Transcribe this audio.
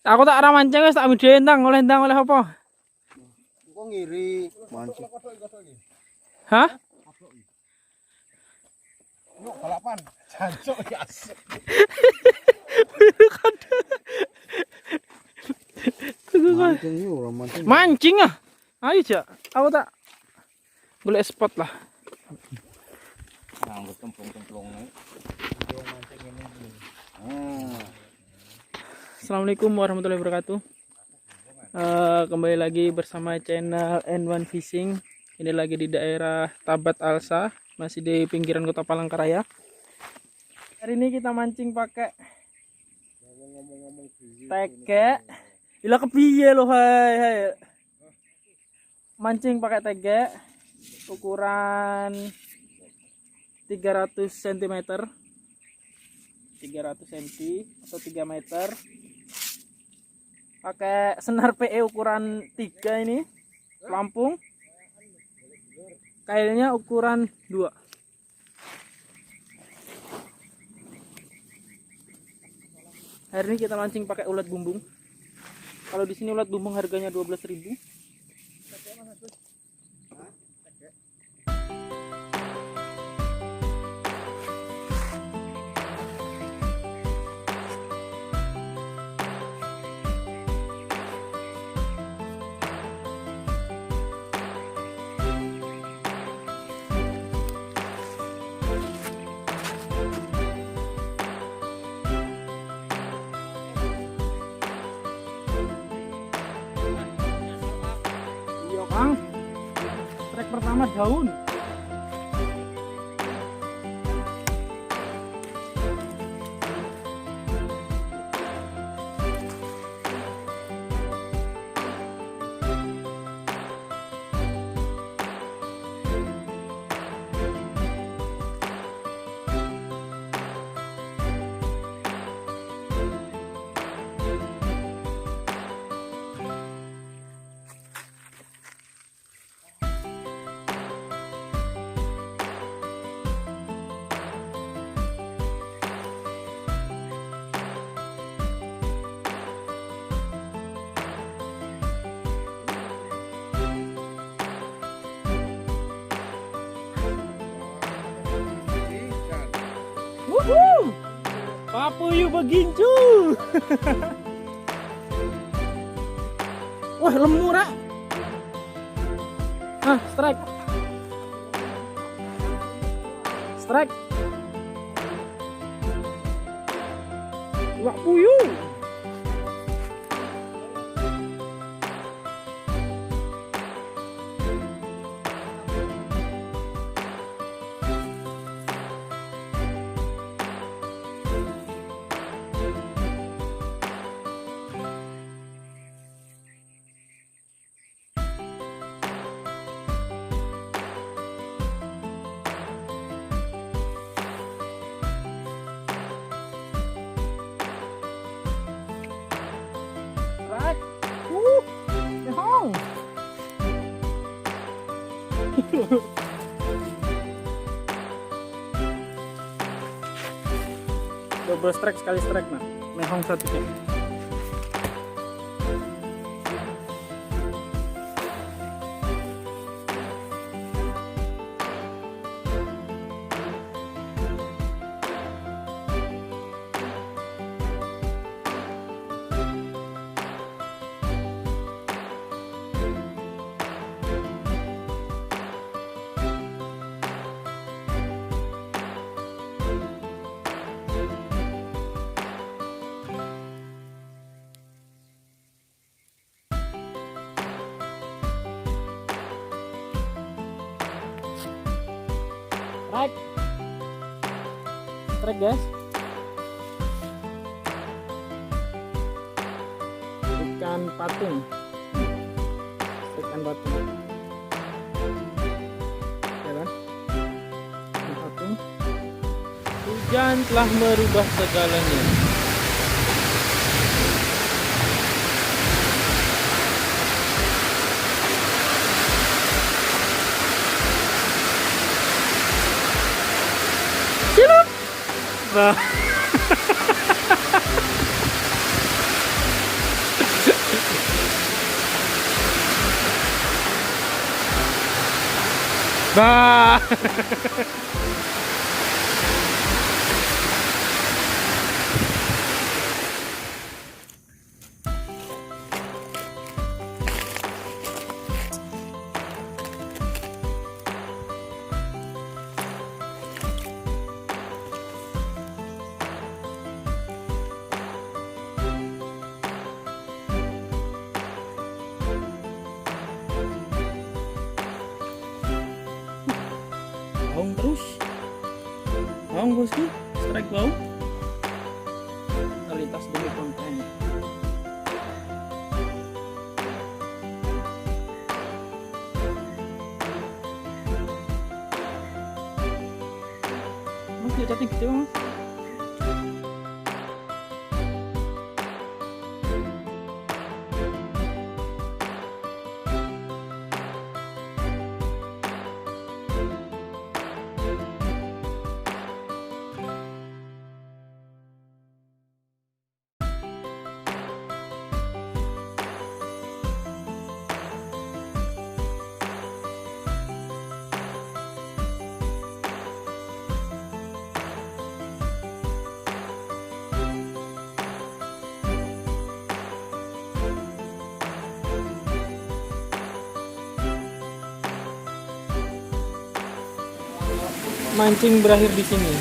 Aku tak arah mancing wis tak video oleh apa? Kok ngiri mancing. Hah? Yuk balapan. Jancuk ya asik. Mancing yuk, mancing. Mancing ah. Ayo, Jak. Aku tak golek spot lah. Nganggo templung-templung. Assalamualaikum warahmatullahi wabarakatuh. Kembali lagi bersama channel N1 Fishing. Ini lagi di daerah Tabat Alsa, masih di pinggiran Kota Palangkaraya. Hari ini kita mancing pakai tege. Gila kepiye loh, hai. Mancing pakai tege ukuran 300 cm. 300 cm atau 3 meter. Pakai senar PE ukuran 3 ini, pelampung. Kailnya ukuran 2. Hari ini kita mancing pakai ulat bumbung. Kalau di sini ulat bumbung harganya 12.000. Trek pertama daun. Wuhuu, papuyu begincu. Wah, lemur ah. Nah, strike. Strike. Wah, puyuh. Double strike sekali strike nah, mehong satunya. Strike guys. Ikan patung. Ikan patung. Ya kan? Ikan patung. Hujan telah merubah segalanya. Cilup. Nah. Bah. Baung terus. Baung bosku, strike baung. Kita lintas dulu konten. Mas dia cantik gitu mas. Mancing berakhir di sini.